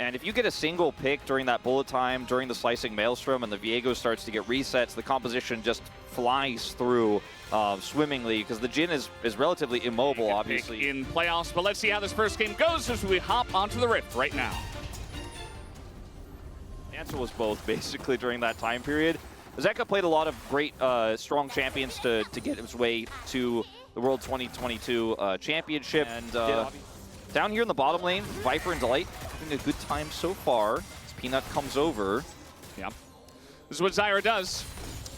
And if you get a single pick during that bullet time, during the slicing maelstrom, and the Viego starts to get resets, the composition just flies through swimmingly, because the Jhin is relatively immobile, obviously. In playoffs, but let's see how this first game goes as we hop onto the Rift right now. The answer was both, basically, during that time period. Zeka played a lot of great, strong champions to get his way to the World 2022 Championship. And down here in the bottom lane, Viper and Delight having a good time so far. As Peanut comes over. Yeah. This is what Zyra does.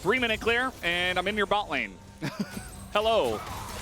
3-minute clear, and I'm in your bot lane. Hello.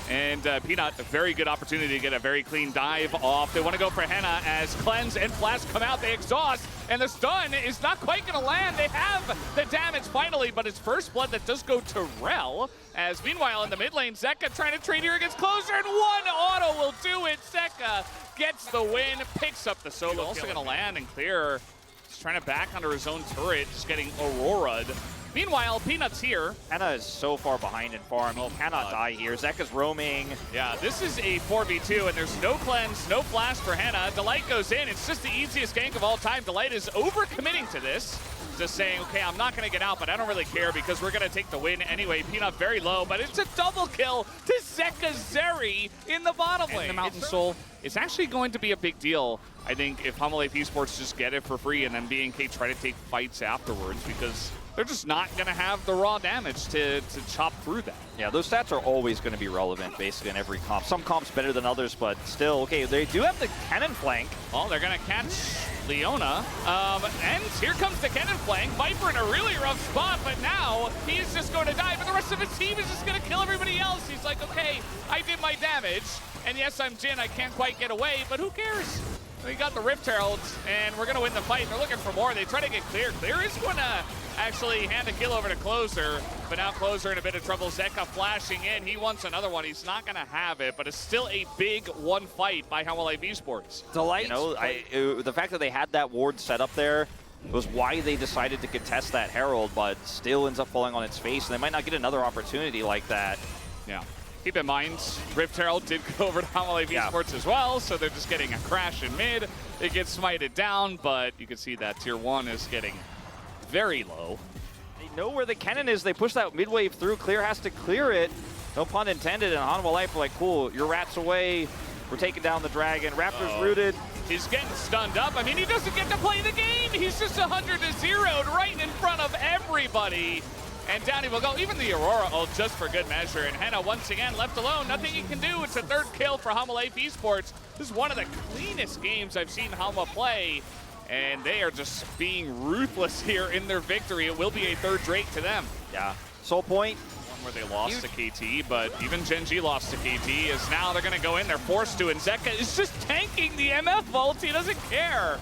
And Peanut, a very good opportunity to get a very clean dive off. They want to go for Henna as Cleanse and Flash come out. They exhaust, and the stun is not quite going to land. They have the damage finally, but it's First Blood that does go to Rel. As meanwhile, in the mid lane, Zeka trying to trade here against Closer, and one auto will do it. Zeka gets the win, picks up the solo. Also going to land and clear. He's trying to back under his own turret, just getting Aurora'd. Meanwhile, Peanut's here. Henna is so far behind in farm. He cannot die here. Zeka's roaming. Yeah, this is a 4v2, and there's no cleanse, no flash for Henna. Delight goes in. It's just the easiest gank of all time. Delight is overcommitting to this. Just saying, okay, I'm not going to get out, but I don't really care because we're going to take the win anyway. Peanut very low, but it's a double kill to Zeka Zeri in the bottom lane. And the Mountain Soul, it's actually going to be a big deal, I think, if HLE Esports just get it for free and then BNK try to take fights afterwards, because they're just not going to have the raw damage to chop through that. Yeah, those stats are always going to be relevant, basically, in every comp. Some comps better than others, but still, okay, they do have the cannon flank. Oh, they're going to catch Leona. And here comes the cannon flank. Viper in a really rough spot, but now he's just going to die, but the rest of his team is just going to kill everybody else. He's like, okay, I did my damage, and yes, I'm Jhin, I can't quite get away, but who cares? We got the Rift Heralds, and we're going to win the fight. They're looking for more. They try to get Clear. Clear is going to actually hand a kill over to Closer, but now Closer in a bit of trouble. Zeka flashing in. He wants another one. He's not going to have it, but it's still a big one fight by HLE Esports. Delight, you know, the fact that they had that ward set up there was why they decided to contest that Herald, but still ends up falling on its face, and they might not get another opportunity like that. Yeah. Keep in mind, Rift Herald did go over to HLE Esports as well, so they're just getting a crash in mid. It gets smited down, but you can see that tier 1 is getting very low. They know where the cannon is. They push that mid wave through. Clear has to clear it. No pun intended. And HLE are like, cool, your rat's away. We're taking down the dragon. Raptor's rooted. He's getting stunned up. I mean, he doesn't get to play the game. He's just 100-0'd right in front of everybody. And down he will go. Even the Aurora ult just for good measure. And Henna once again left alone. Nothing he can do. It's a third kill for HLE Esports. This is one of the cleanest games I've seen Halma play. And they are just being ruthless here in their victory. It will be a third Drake to them. Yeah. Soul Point. One where they lost to KT, but even Gen G lost to KT. Is now they're going to go in. They're forced to. And Zeka is just tanking the MF ult. He doesn't care.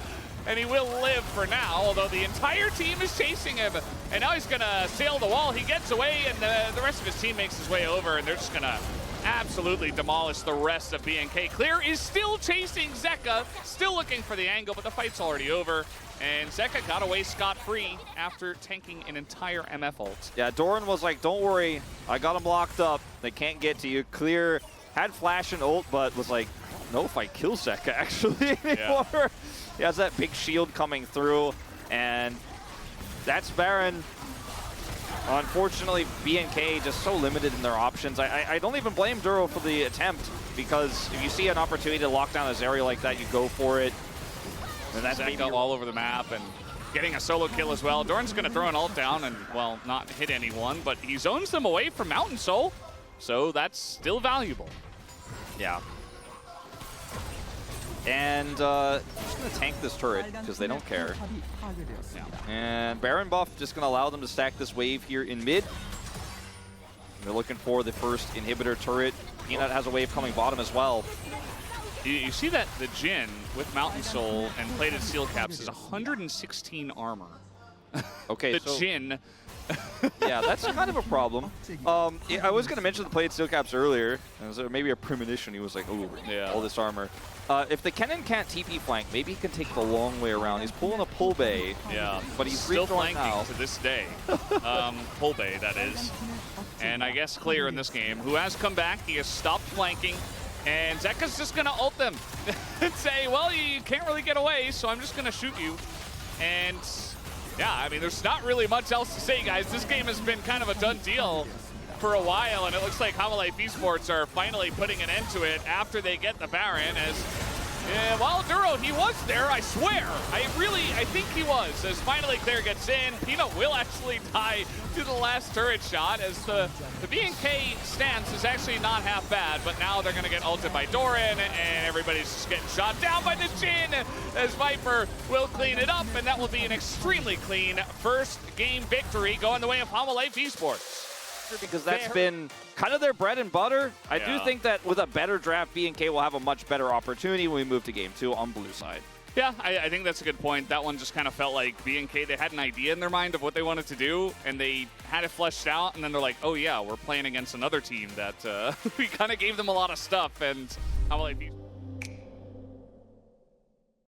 And he will live for now, although the entire team is chasing him. And now he's going to sail the wall. He gets away, and the rest of his team makes his way over, and they're just going to absolutely demolish the rest of BNK. Clear is still chasing Zeka, still looking for the angle, but the fight's already over. And Zeka got away scot-free after tanking an entire MF ult. Yeah, Doran was like, don't worry, I got him locked up. They can't get to you. Clear had flash and ult, but was like, I don't know if I kill Zeka actually anymore. Yeah. He has that big shield coming through, and that's Baron. Unfortunately, BNK just so limited in their options. I don't even blame Duro for the attempt, because if you see an opportunity to lock down a Zeri like that, you go for it. And that's Zeka all over the map and getting a solo kill as well. Doran's going to throw an ult down and, well, not hit anyone, but he zones them away from Mountain Soul, so that's still valuable. Yeah. And just going to tank this turret because they don't care. Yeah. And Baron buff just going to allow them to stack this wave here in mid. They're looking for the first inhibitor turret. Peanut has a wave coming bottom as well. You see that the Jhin with Mountain Soul and plated steel caps is 116 armor. Okay, the Jhin. Yeah, that's kind of a problem. Yeah, I was going to mention the plated steel caps earlier. It was maybe a premonition. He was like, oh, yeah, all this armor. If the Kennen can't TP flank, maybe he can take the long way around. He's pulling a pull bay. Yeah, but he's still flanking now. To this day. Pull bay, that is. And I guess Clear in this game, who has come back. He has stopped flanking. And Zeka's just going to ult them and say, well, you can't really get away, so I'm just going to shoot you. And yeah, I mean, there's not really much else to say, guys. This game has been kind of a done deal for a while, and it looks like HLE Esports are finally putting an end to it after they get the Baron. As well, Duro, he was there, I swear. I think he was. As finally Claire gets in, Peanut will actually die to the last turret shot, as the B&K stance is actually not half bad, but now they're gonna get ulted by Doran, and everybody's just getting shot down by the Jhin, as Viper will clean it up, and that will be an extremely clean first game victory going the way of HLE Esports. Because that's been kind of their bread and butter. I do think that with a better draft, B&K will have a much better opportunity when we move to game 2 on blue side. Yeah, I think that's a good point. That one just kind of felt like B&K, they had an idea in their mind of what they wanted to do, and they had it fleshed out, and then they're like, oh yeah, we're playing against another team that we kind of gave them a lot of stuff, and HLE